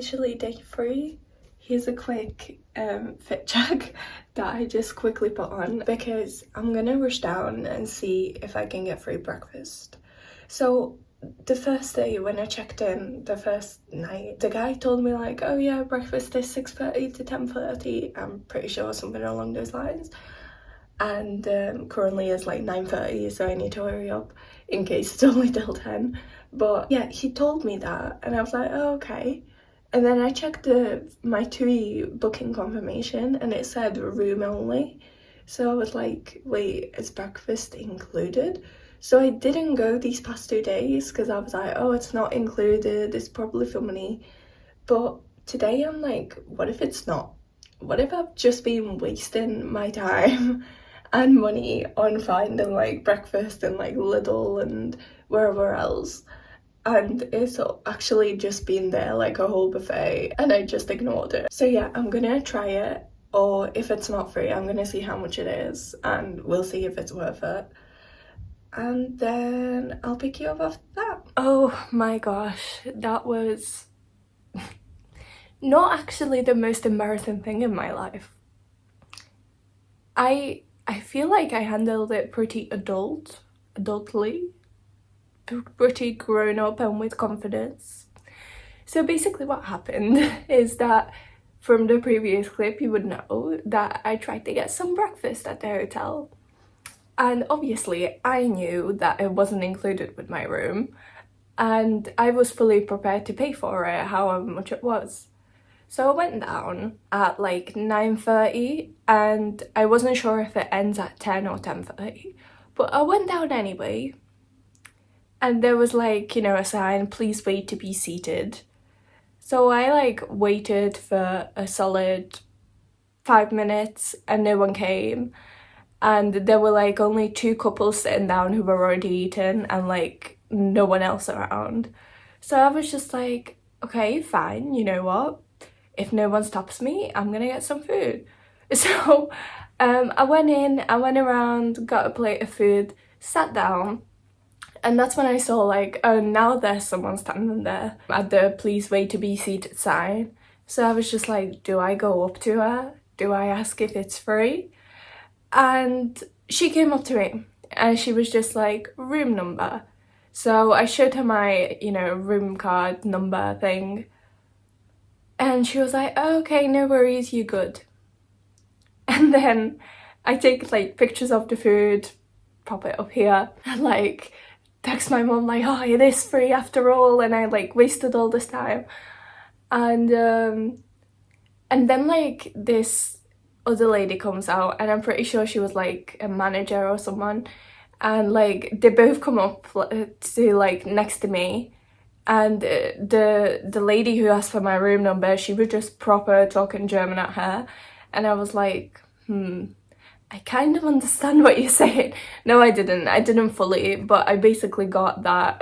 literally day 3. Here's a quick fit check that I just quickly put on because I'm gonna rush down and see if I can get free breakfast. So the first day when I checked in, the first night, the guy told me like, oh yeah, breakfast is 6:30 to 10:30. I'm pretty sure something along those lines. And currently it's like 9:30, so I need to hurry up in case it's only till 10. But yeah, he told me that and I was like, oh, okay. And then I checked my TUI booking confirmation and it said room only. So I was like, wait, is breakfast included? So I didn't go these past 2 days because I was like, oh, it's not included, it's probably for money. But today I'm like, what if it's not? What if I've just been wasting my time and money on finding like breakfast and like Lidl and wherever else, and it's actually just been there like a whole buffet and I just ignored it. So yeah, I'm gonna try it, or if it's not free, I'm gonna see how much it is and we'll see if it's worth it. And then I'll pick you up after that. Oh my gosh, that was not actually the most embarrassing thing in my life. I feel like I handled it pretty adultly, pretty grown up and with confidence. So basically what happened is that from the previous clip you would know that I tried to get some breakfast at the hotel. And obviously I knew that it wasn't included with my room and I was fully prepared to pay for it, however much it was. So I went down at like 9:30 and I wasn't sure if it ends at 10 or 10:30, but I went down anyway. And there was like, you know, a sign, please wait to be seated. So I like waited for a solid 5 minutes and no one came. And there were like only 2 couples sitting down who were already eaten and like no one else around. So I was just like, okay, fine, you know what? If no one stops me, I'm gonna get some food. So I went in, I went around, got a plate of food, sat down, and that's when I saw like, oh, now there's someone standing there at the please wait to be seated sign. So I was just like, do I go up to her? Do I ask if it's free? And she came up to me and she was just like, room number. So I showed her my, you know, room card number thing. And she was like, oh, okay, no worries, you good. And then I take like pictures of the food, pop it up here, and like text my mom like, oh, it is free after all, and I like wasted all this time. And then like this other lady comes out and I'm pretty sure she was like a manager or someone, and like they both come up to like next to me. And the lady who asked for my room number, she was just proper talking German at her. And I was like, I kind of understand what you're saying. No, I didn't fully, but I basically got that,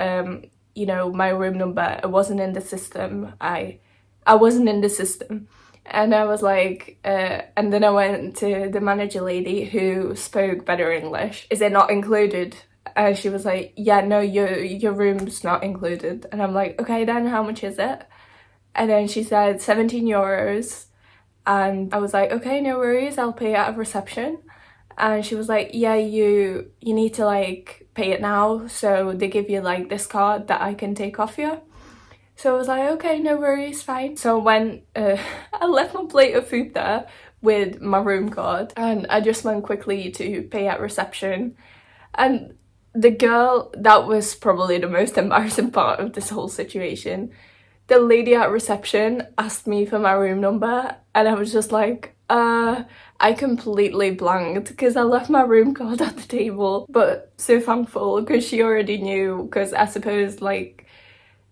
you know, my room number, it wasn't in the system. I wasn't in the system. And I was like, and then I went to the manager lady who spoke better English. Is it not included? And she was like, yeah, no, your room's not included. And I'm like, okay, then how much is it? And then she said 17 euros. And I was like, okay, no worries, I'll pay at reception. And she was like, yeah, you need to like pay it now. So they give you like this card that I can take off you. So I was like, okay, no worries, fine. So when I left my plate of food there with my room card and I just went quickly to pay at reception. And the girl, that was probably the most embarrassing part of this whole situation. The lady at reception asked me for my room number and I was just like, I completely blanked because I left my room card at the table. But so thankful because she already knew, because I suppose like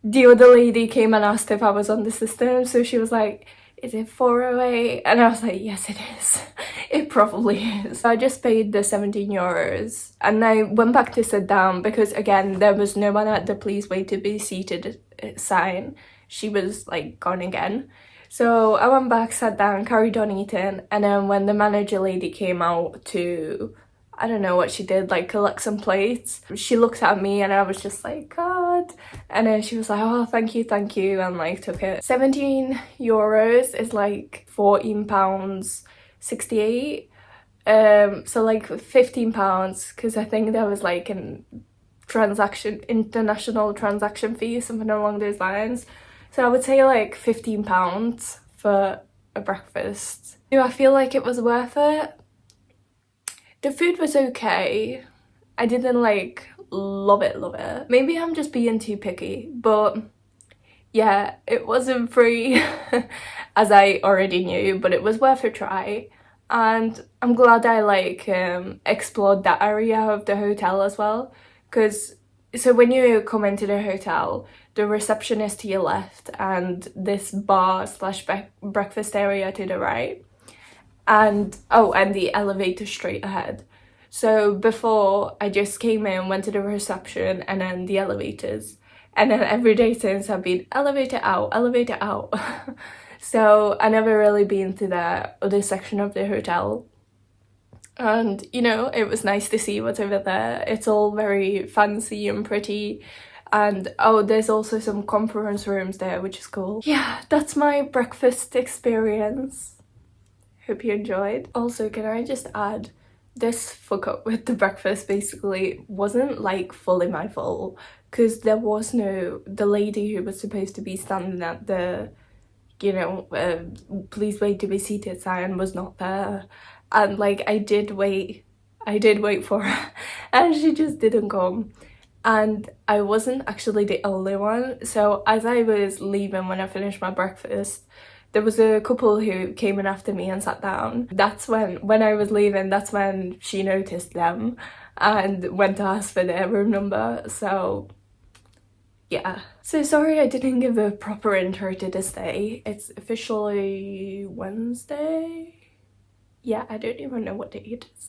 the other lady came and asked if I was on the system. So she was like, is it 408? And I was like, yes, it is. It probably is. So I just paid the 17 euros and I went back to sit down because again, there was no one at the please wait to be seated sign. She was like gone again. So I went back, sat down, carried on eating, and then when the manager lady came out to, I don't know what she did, like collect some plates, she looked at me and I was just like, oh, card, and then she was like, oh, thank you, and like took it. €17 is like £14.68, so like £15, because I think there was like an international transaction fee, something along those lines. So I would say like £15 for a breakfast. Do I feel like it was worth it? The food was okay. I didn't like love it. Maybe I'm just being too picky, but yeah, it wasn't free as I already knew, but it was worth a try. And I'm glad I like explored that area of the hotel as well, because so when you come into the hotel, the reception is to your left and this bar slash breakfast area to the right, and oh, and the elevator straight ahead. So before, I just came in, went to the reception, and then the elevators, and then every day since I've been elevator out. So I never really been to the other section of the hotel, and you know, it was nice to see what's over there. It's all very fancy and pretty, and oh, there's also some conference rooms there, which is cool. Yeah, that's my breakfast experience. Hope you enjoyed. Also, can I just add, this fuck up with the breakfast basically wasn't like fully my fault, because there was no, the lady who was supposed to be standing at the, you know, please wait to be seated sign was not there, and like I did wait for her and she just didn't come. And I wasn't actually the only one, so as I was leaving when I finished my breakfast, there was a couple who came in after me and sat down. That's when I was leaving, that's when she noticed them and went to ask for their room number, so yeah. So sorry I didn't give a proper intro to this day. It's officially Wednesday? Yeah, I don't even know what day it is.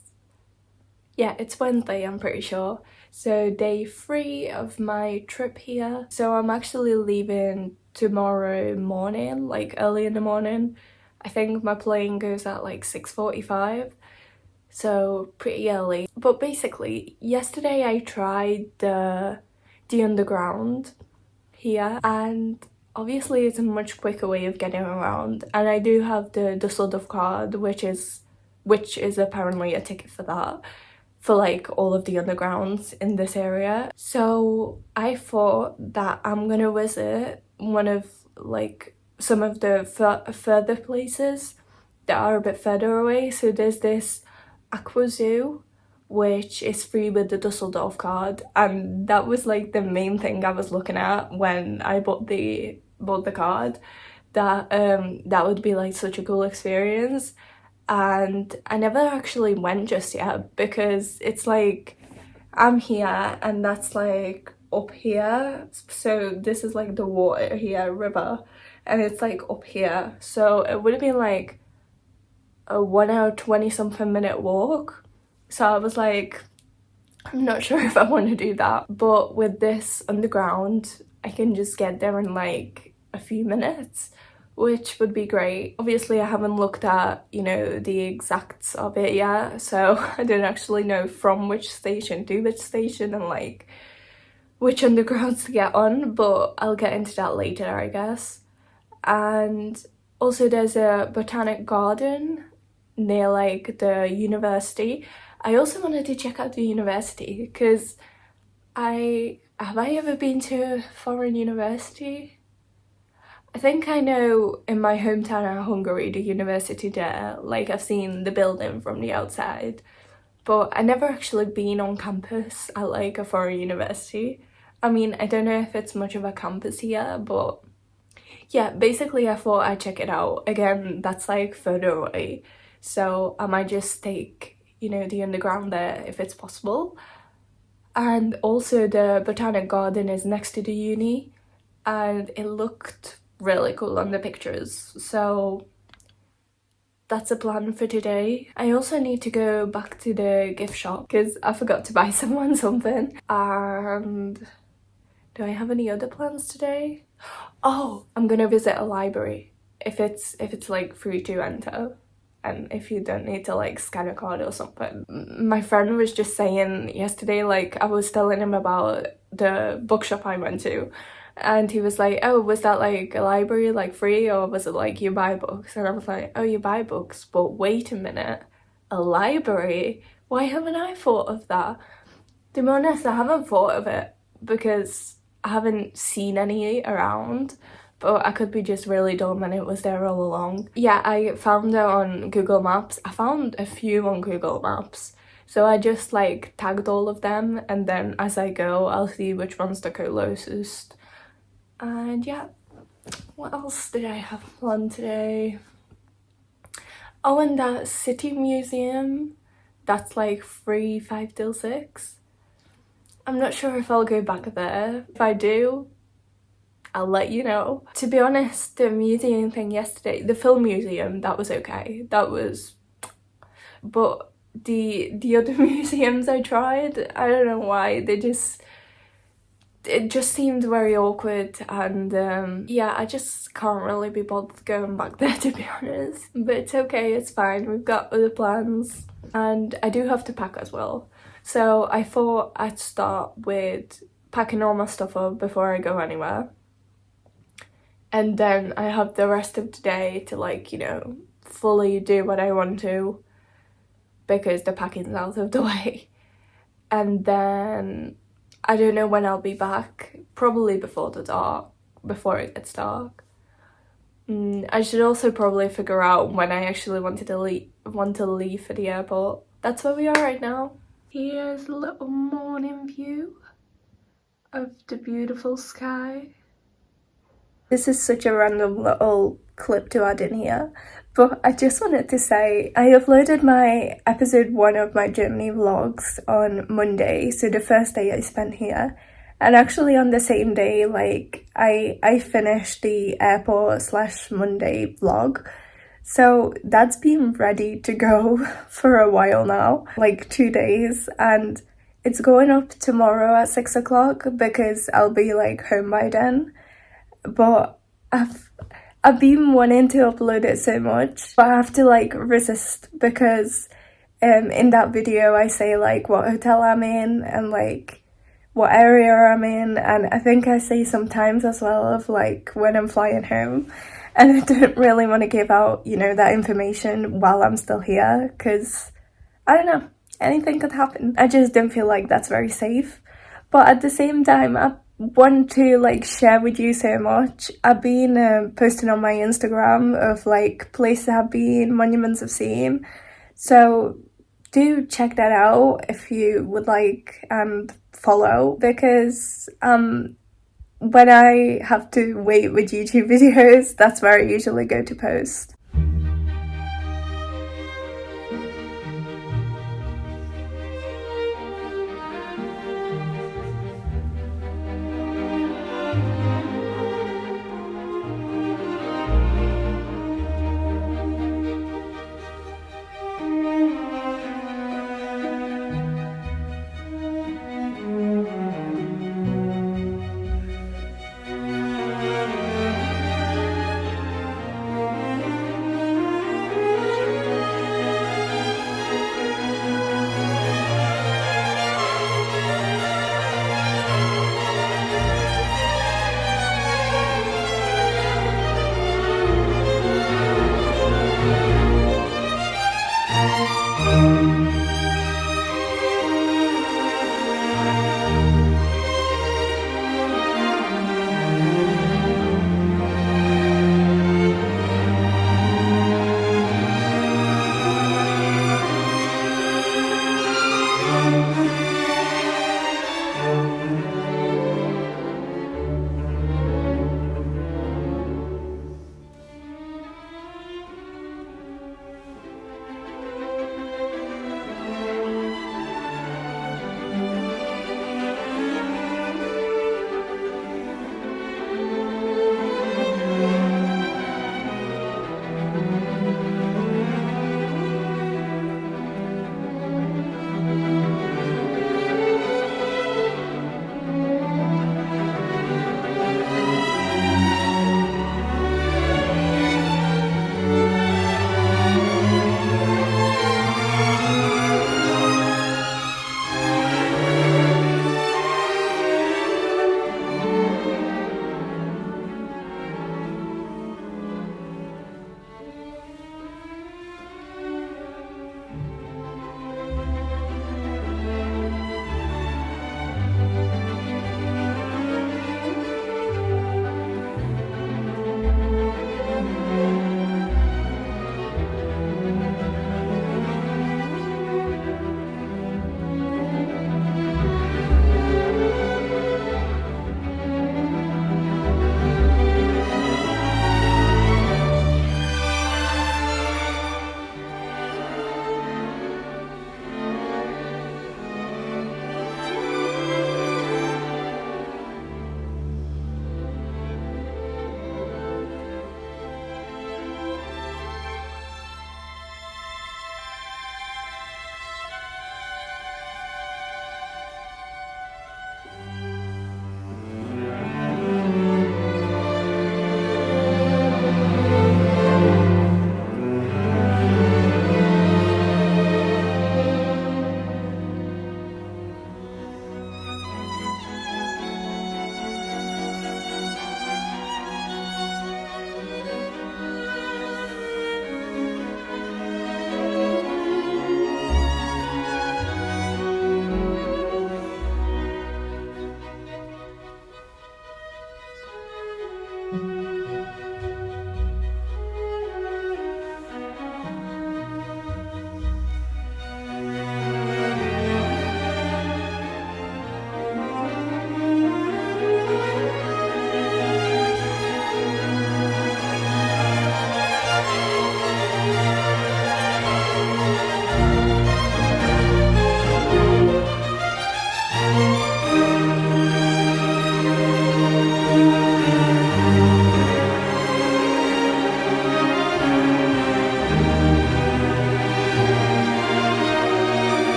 Yeah, it's Wednesday, I'm pretty sure. So day 3 of my trip here. So I'm actually leaving tomorrow morning, like early in the morning. I think my plane goes at like 6:45, so pretty early. But basically, yesterday I tried the underground here, and obviously it's a much quicker way of getting around, and I do have the Dusseldorf card, which is apparently a ticket for that, for like all of the undergrounds in this area. So I thought that I'm gonna visit one of like some of the further places that are a bit further away. So there's this aquazoo, which is free with the Dusseldorf card, and that was like the main thing I was looking at when I bought the card, that that would be like such a cool experience. And I never actually went just yet, because it's like I'm here and that's like up here, so this is like the water here, river, and it's like up here, so it would have been like a 1 hour 20 something minute walk. So I was like, I'm not sure if I want to do that, but with this underground I can just get there in like a few minutes, which would be great. Obviously I haven't looked at, you know, the exacts of it yet, so I don't actually know from which station to which station and like which undergrounds to get on, but I'll get into that later, I guess. And also there's a botanic garden near like the university. I also wanted to check out the university, because have I ever been to a foreign university? I think I know in my hometown of Hungary, the university there, like I've seen the building from the outside, but I never actually been on campus at like a foreign university. I mean, I don't know if it's much of a campus here, but yeah, basically I thought I'd check it out. Again, that's like further away, so I might just take, you know, the underground there if it's possible. And also the botanic garden is next to the uni, and it looked really cool on the pictures, so that's a plan for today. I also need to go back to the gift shop because I forgot to buy someone something. And do I have any other plans today? Oh, I'm gonna visit a library if it's like free to enter. and if you don't need to like scan a card or something. My friend was just saying yesterday, like I was telling him about the bookshop I went to, and he was like, oh, was that like a library, like free, or was it like you buy books? And I was like, oh, you buy books, but wait a minute, a library? Why haven't I thought of that? To be honest, I haven't thought of it because I haven't seen any around, but I could be just really dumb and it was there all along. Yeah, I found it on Google Maps. I found a few on Google Maps. So I just like tagged all of them, and then as I go, I'll see which one's the closest. And yeah, what else did I have planned today? Oh, and that city museum, that's like free 5 till 6. I'm not sure if I'll go back there. If I do, I'll let you know. To be honest, the museum thing yesterday, the film museum, that was okay. That was... But the other museums I tried, I don't know why, it just seemed very awkward, and yeah, I just can't really be bothered going back there, to be honest. But it's okay, it's fine, we've got other plans. And I do have to pack as well. So I thought I'd start with packing all my stuff up before I go anywhere. And then I have the rest of the day to like, you know, fully do what I want to, because the packing's out of the way. And then I don't know when I'll be back, probably before it gets dark. I should also probably figure out when I actually want to leave for the airport. That's where we are right now. Here's a little morning view of the beautiful sky. This is such a random little clip to add in here, but I just wanted to say I uploaded my episode 1 of my journey vlogs on Monday, so the first day I spent here, and actually on the same day, like I finished the airport/Monday vlog. So that's been ready to go for a while now, like 2 days, and it's going up tomorrow at 6 o'clock because I'll be like home by then. But I've been wanting to upload it so much, but I have to like resist because in that video I say like what hotel I'm in and like what area I'm in, and I think I say sometimes as well of like when I'm flying home. And I don't really want to give out, you know, that information while I'm still here, because, I don't know, anything could happen. I just don't feel like that's very safe. But at the same time, I want to, like, share with you so much. I've been posting on my Instagram of, like, places I've been, monuments I've seen. So do check that out if you would like, and follow, because when I have to wait with YouTube videos, that's where I usually go to post.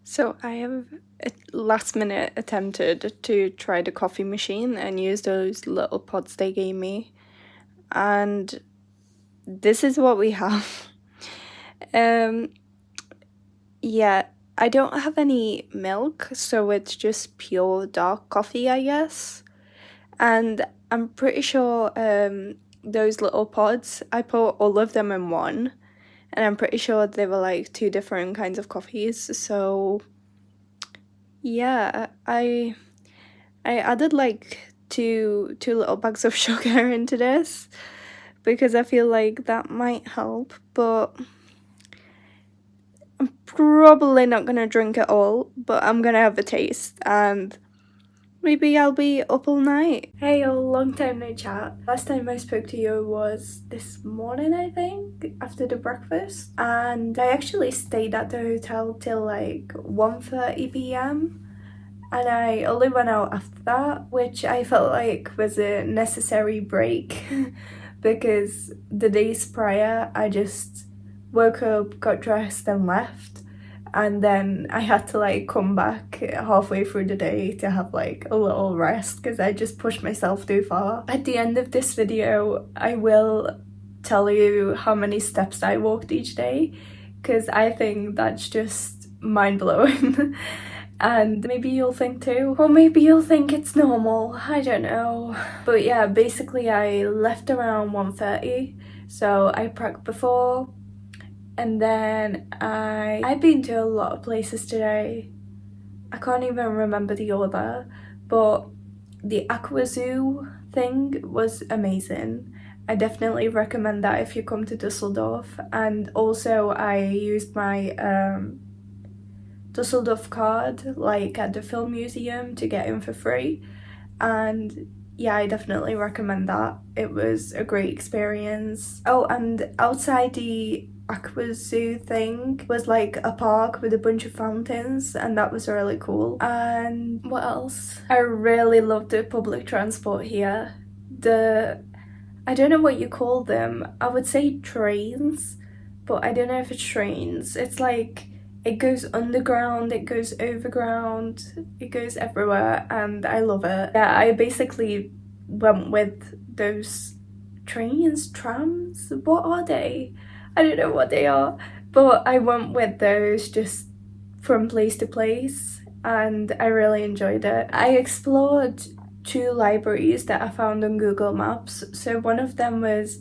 So I have last minute attempted to try the coffee machine and use those little pods they gave me, and this is what we have. Yeah, I don't have any milk, so it's just pure dark coffee, I guess. And I'm pretty sure those little pods, I put all of them in one, and I'm pretty sure they were like two different kinds of coffees. So yeah, I added like two little bags of sugar into this because I feel like that might help, but I'm probably not gonna drink it all, but I'm gonna have a taste and maybe I'll be up all night. Hey all, long time no chat. Last time I spoke to you was this morning, I think, after the breakfast. And I actually stayed at the hotel till like 1:30 p.m. And I only went out after that, which I felt like was a necessary break because the days prior I just woke up, got dressed and left. And then I had to like come back halfway through the day to have like a little rest because I just pushed myself too far. At the end of this video, I will tell you how many steps I walked each day because I think that's just mind-blowing. And maybe you'll think too, or maybe you'll think it's normal, I don't know. But yeah, basically I left around 1:30, so I prepped before. And then I've been to a lot of places today. I can't even remember the order, but the aquazoo thing was amazing. I definitely recommend that if you come to Dusseldorf. And also I used my Dusseldorf card like at the film museum to get in for free, and yeah, I definitely recommend that. It was a great experience. Oh, and outside the aquazoo thing was like a park with a bunch of fountains, and that was really cool. And what else? I really loved the public transport here. I don't know what you call them. I would say trains, but I don't know if it's trains. It's like It goes underground, it goes overground, it goes everywhere, and I love it. Yeah, I basically went with those trains, trams, what are they? I don't know what they are, but I went with those just from place to place, and I really enjoyed it. I explored 2 libraries that I found on Google Maps. So one of them was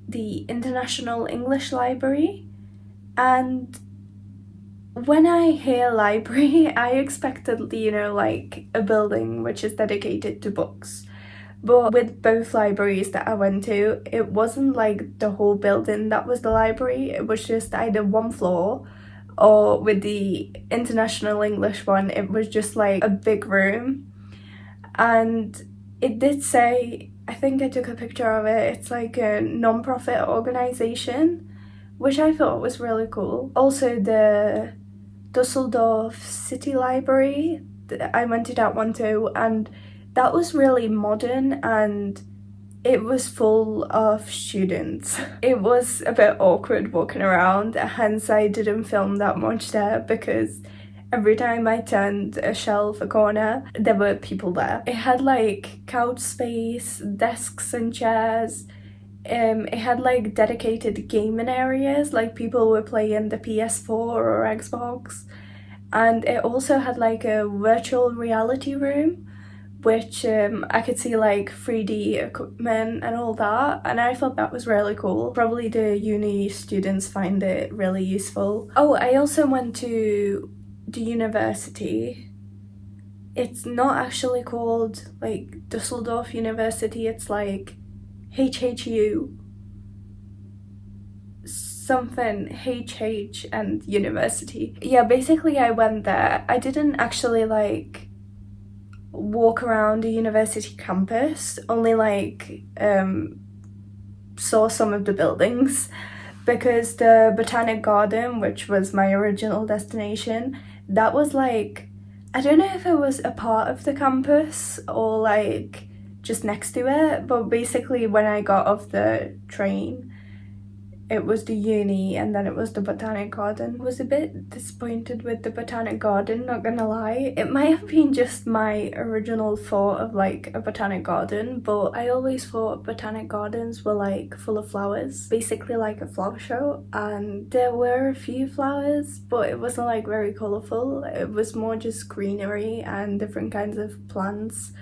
the International English Library, and when I hear library, I expected, you know, like a building which is dedicated to books. But with both libraries that I went to, it wasn't like the whole building that was the library. It was just either one floor, or with the International English one, it was just like a big room. And it did say, I think I took a picture of it, it's like a non-profit organization, which I thought was really cool. Also the Dusseldorf City Library, I went to that one too, and that was really modern and it was full of students. It was a bit awkward walking around, hence I didn't film that much there because every time I turned a shelf, a corner, there were people there. It had like couch space, desks and chairs. It had like dedicated gaming areas, like people were playing the PS4 or Xbox. And it also had like a virtual reality room, which I could see like 3D equipment and all that, and I thought that was really cool. Probably the uni students find it really useful. Oh, I also went to the university. It's not actually called like Dusseldorf University, it's like HHU something, HH and university. Yeah, basically I went there. I didn't actually like walk around the university campus, only like saw some of the buildings, because the botanic garden, which was my original destination, that was like, I don't know if it was a part of the campus or like just next to it, but basically when I got off the train it was the uni and then it was the botanic garden. I was a bit disappointed with the botanic garden, not gonna lie. It might have been just my original thought of like a botanic garden, but I always thought botanic gardens were like full of flowers, basically like a flower show, and there were a few flowers, but it wasn't like very colourful. It was more just greenery and different kinds of plants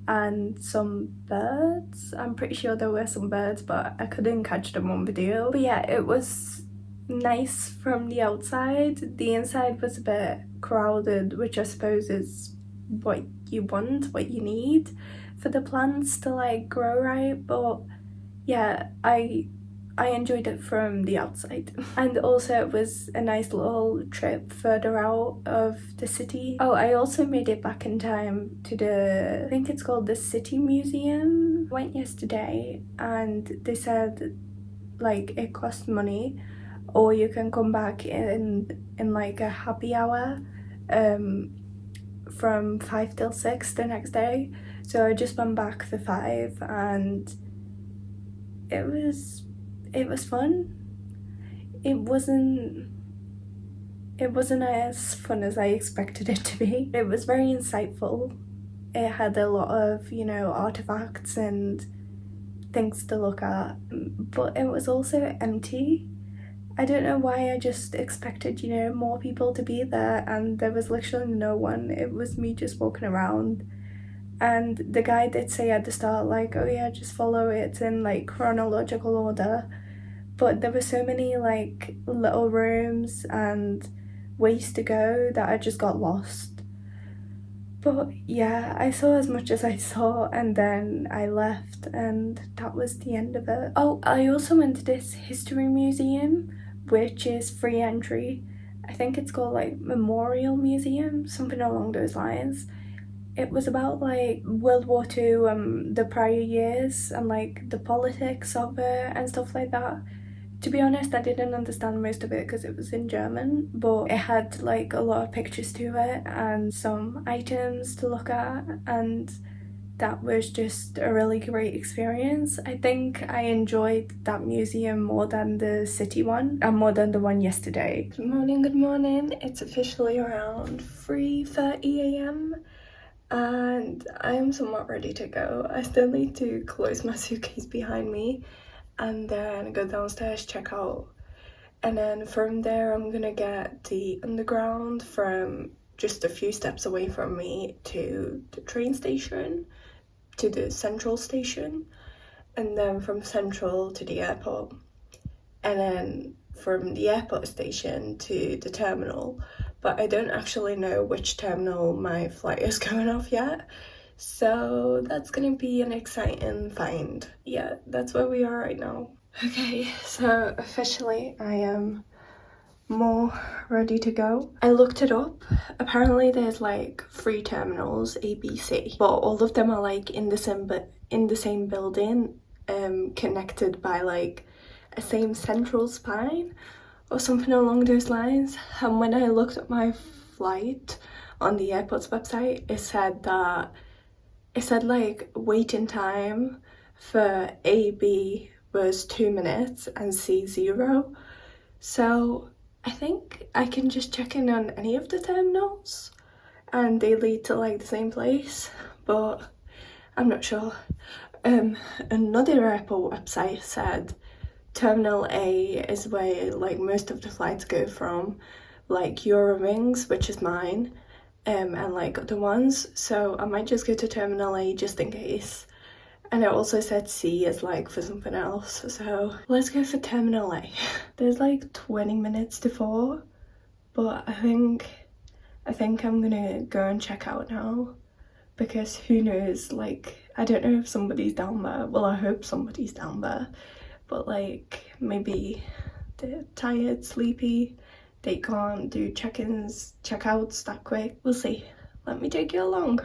and some birds. I'm pretty sure there were some birds, but I couldn't catch them on video. But yeah, it was nice from the outside. The inside was a bit crowded, which I suppose is what you want, what you need for the plants to like grow right. But yeah, I enjoyed it from the outside. And also it was a nice little trip further out of the city. Oh, I also made it back in time to the, I think it's called the City Museum. I went yesterday and they said like it costs money, or you can come back in like a happy hour from 5 till 6 the next day. So I just went back for 5 and it was fun. It wasn't as fun as I expected it to be. It was very insightful. It had a lot of, you know, artifacts and things to look at, but it was also empty. I don't know why, I just expected, you know, more people to be there, and there was literally no one. It was me just walking around. And the guy did say at the start, like, oh yeah, just follow it in like chronological order. But there were so many like little rooms and ways to go that I just got lost. But yeah, I saw as much as I saw and then I left and that was the end of it. Oh, I also went to this history museum, which is free entry. I think it's called like Memorial Museum, something along those lines. It was about like World War II, the prior years, and like the politics of it and stuff like that. To be honest, I didn't understand most of it because it was in German, but it had like a lot of pictures to it and some items to look at, and that was just a really great experience. I think I enjoyed that museum more than the city one and more than the one yesterday. Good morning, good morning. It's officially around 3:30 a.m. and I am somewhat ready to go. I still need to close my suitcase behind me and then go downstairs, check out, and then from there I'm gonna get the underground from just a few steps away from me to the train station, to the central station, and then from central to the airport, and then from the airport station to the terminal. But I don't actually know which terminal my flight is going off yet, so that's gonna be an exciting find. Yeah, that's where we are right now. Okay, so officially I am more ready to go. I looked it up. Apparently there's like 3 terminals, A, B, C, but all of them are like in the same building, connected by like a same central spine or something along those lines. And when I looked at my flight on the airport's website, it said like waiting time for A, B was 2 minutes and C 0. So I think I can just check in on any of the terminals and they lead to like the same place, but I'm not sure. Another airport website said Terminal A is where like most of the flights go from, like Eurowings, which is mine, and like other ones, so I might just go to Terminal A just in case. And it also said C is like for something else, so let's go for Terminal A. There's like 20 minutes to 4, but I think I'm gonna go and check out now, because who knows, like I don't know if somebody's down there. Well, I hope somebody's down there, but like maybe they're tired, sleepy, they can't do check-ins, check-outs that quick. We'll see. Let me take you along.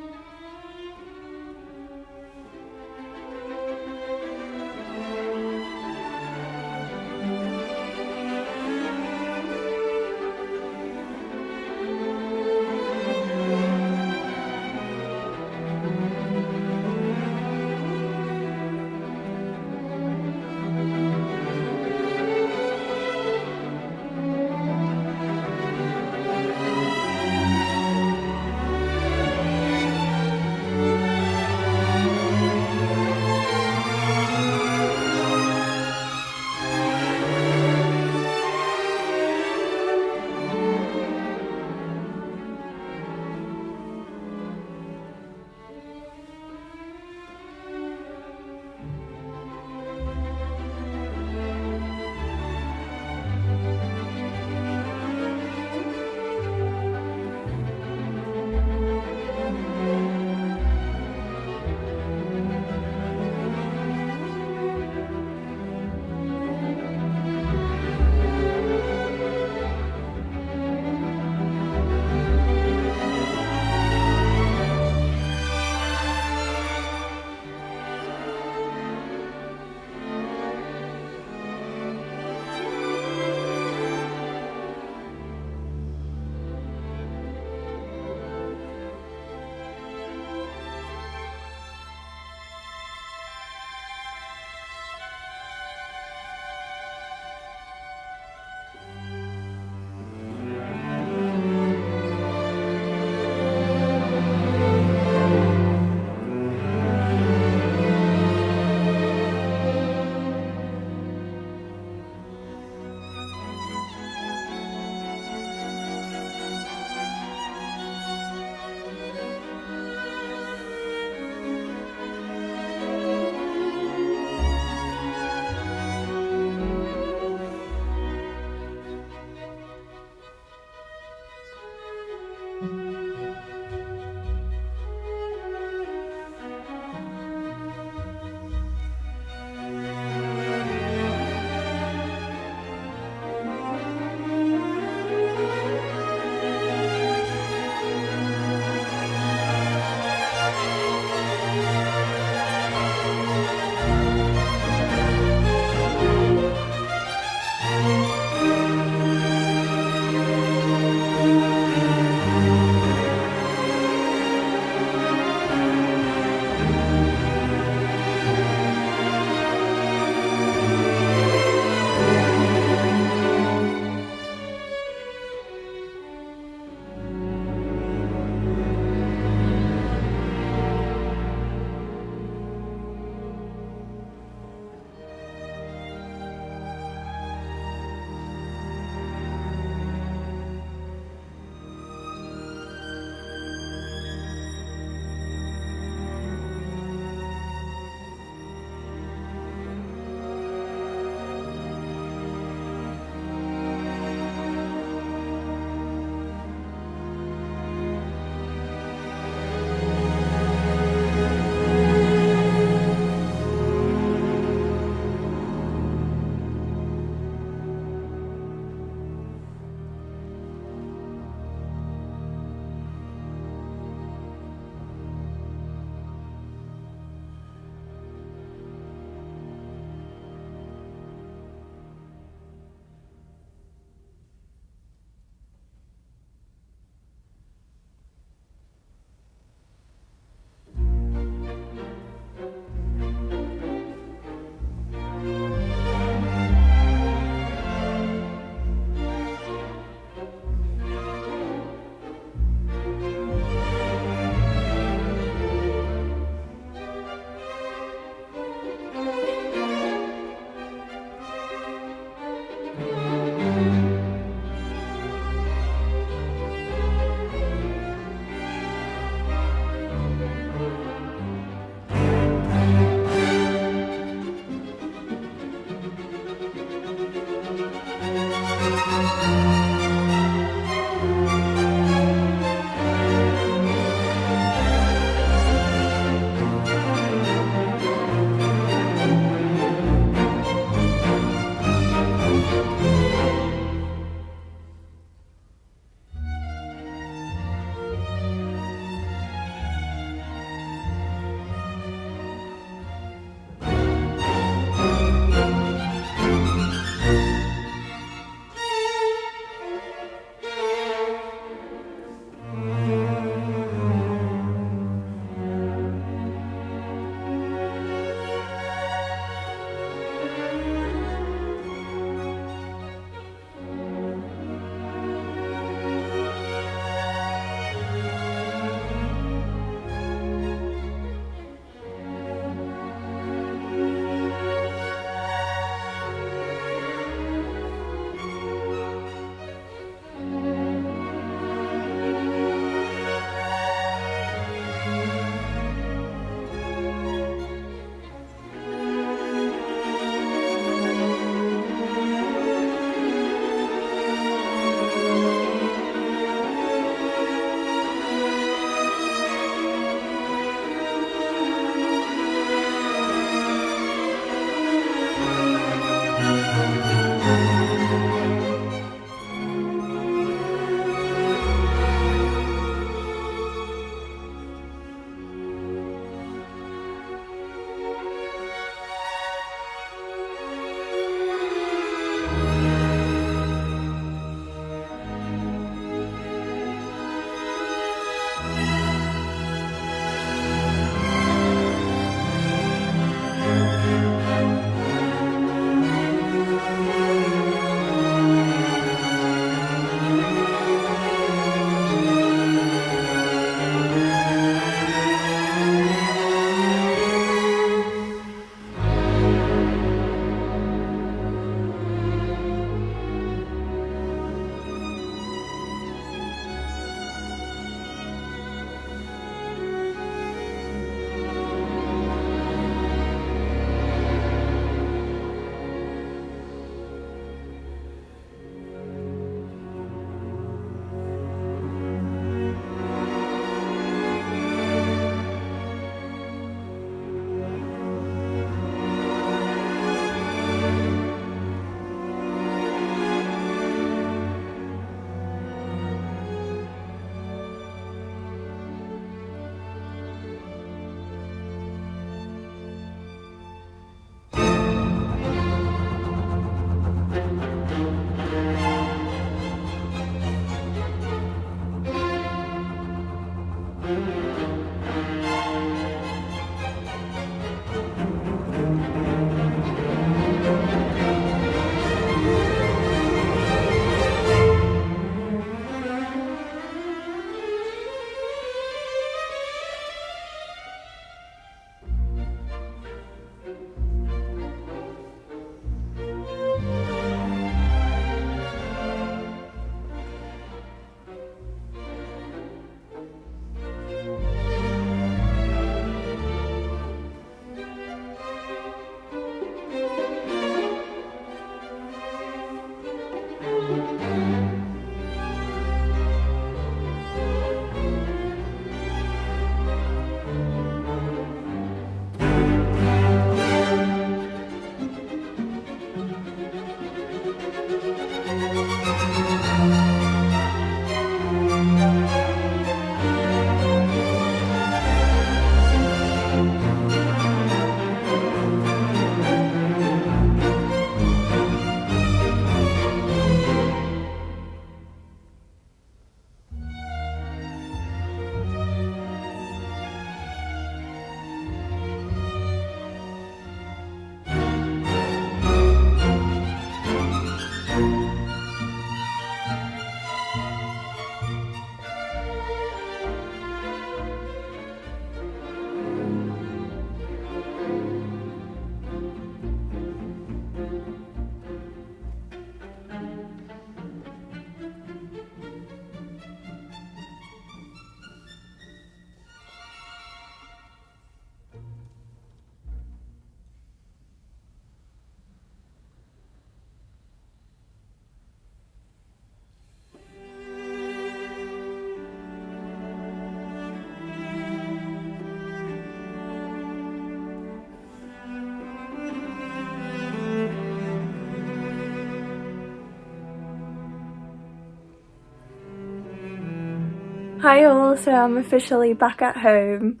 Hi all, so I'm officially back at home,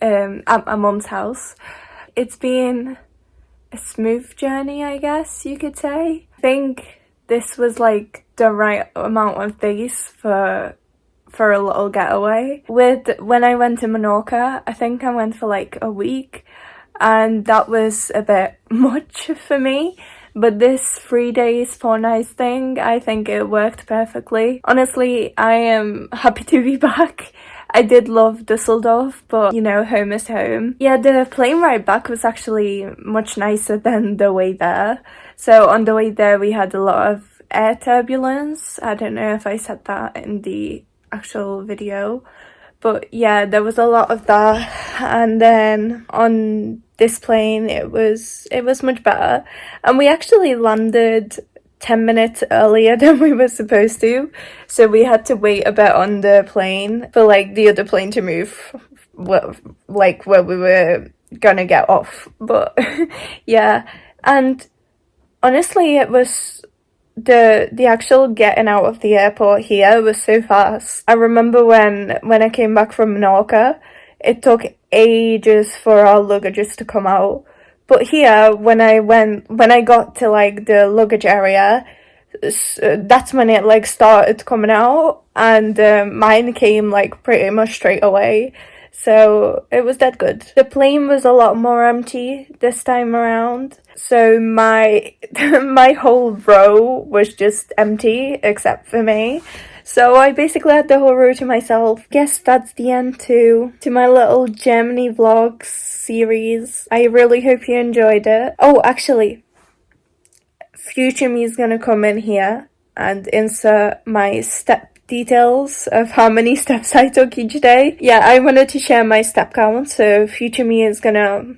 at my mum's house. It's been a smooth journey, I guess you could say. I think this was like the right amount of days for a little getaway. When I went to Menorca, I think I went for like a week, and that was a bit much for me. But this 3 days, 4 nights thing, I think it worked perfectly. Honestly, I am happy to be back. I did love Dusseldorf, but you know, home is home. Yeah, the plane ride back was actually much nicer than the way there. So on the way there, we had a lot of air turbulence. I don't know if I said that in the actual video, but yeah, there was a lot of that. And then on this plane, it was much better, and we actually landed 10 minutes earlier than we were supposed to, so we had to wait a bit on the plane for like the other plane to move, like where we were gonna get off. But yeah, and honestly, it was the actual getting out of the airport here was so fast. I remember when I came back from Menorca, it took ages for our luggages to come out. But here, when I got to like the luggage area, that's when it like started coming out, and mine came like pretty much straight away. So it was that good. The plane was a lot more empty this time around. So my my whole row was just empty except for me. So I basically had the whole row to myself. Guess that's the end to my little Germany vlogs series. I really hope you enjoyed it. Oh, actually, future me is gonna come in here and insert my step details of how many steps I took each day. Yeah, I wanted to share my step count, so future me is gonna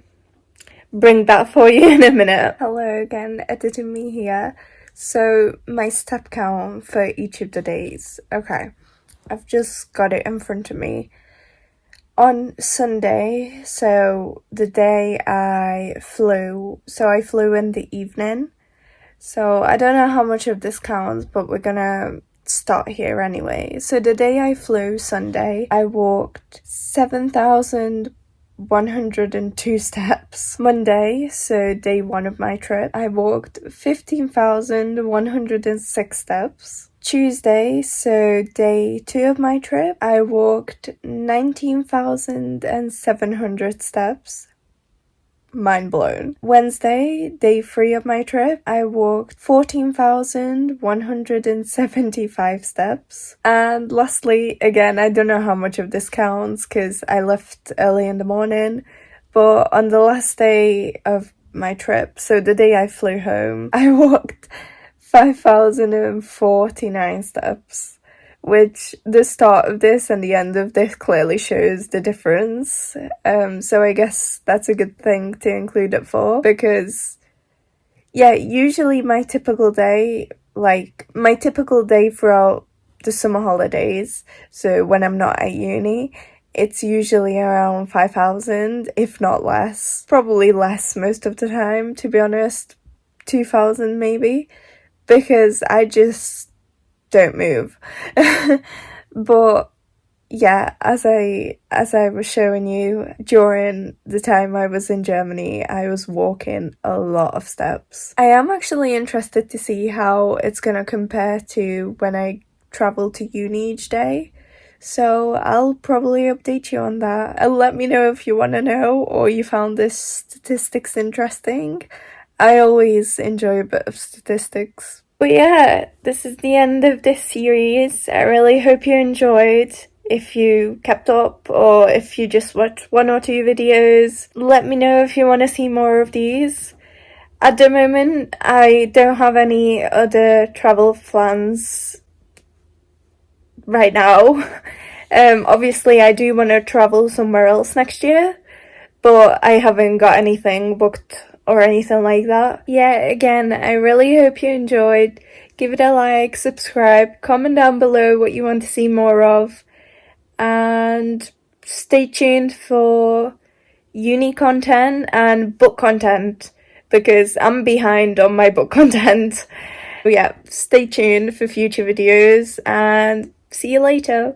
bring that for you in a minute. Hello again, editor me here. So my step count for each of the days. Okay, I've just got it in front of me. On Sunday, so the day I flew in the evening. So I don't know how much of this counts, but we're gonna start here anyway. So the day I flew, Sunday, I walked 7,102 steps. Monday, so day 1 of my trip, I walked 15,106 steps. Tuesday, so day 2 of my trip, I walked 19,700 steps. Mind blown. Wednesday, day 3 of my trip, I walked 14,175 steps. And lastly, again, I don't know how much of this counts because I left early in the morning, but on the last day of my trip, so the day I flew home, I walked 5,049 steps. Which the start of this and the end of this clearly shows the difference. So I guess that's a good thing to include it for, because yeah, usually my typical day throughout the summer holidays, so when I'm not at uni, it's usually around 5,000, if not less. Probably less most of the time, to be honest. 2,000 maybe, because I just don't move. But yeah, as I was showing you, during the time I was in Germany, I was walking a lot of steps. I am actually interested to see how it's gonna compare to when I travel to uni each day. So I'll probably update you on that. And let me know if you want to know or you found this statistics interesting. I always enjoy a bit of statistics. But yeah, this is the end of this series. I really hope you enjoyed. If you kept up or if you just watched 1 or 2 videos, let me know if you want to see more of these. At the moment, I don't have any other travel plans right now. Obviously, I do want to travel somewhere else next year, but I haven't got anything booked or anything like that. Yeah, again, I really hope you enjoyed. Give it a like, subscribe, comment down below what you want to see more of, and stay tuned for uni content and book content, because I'm behind on my book content. Yeah, stay tuned for future videos and see you later.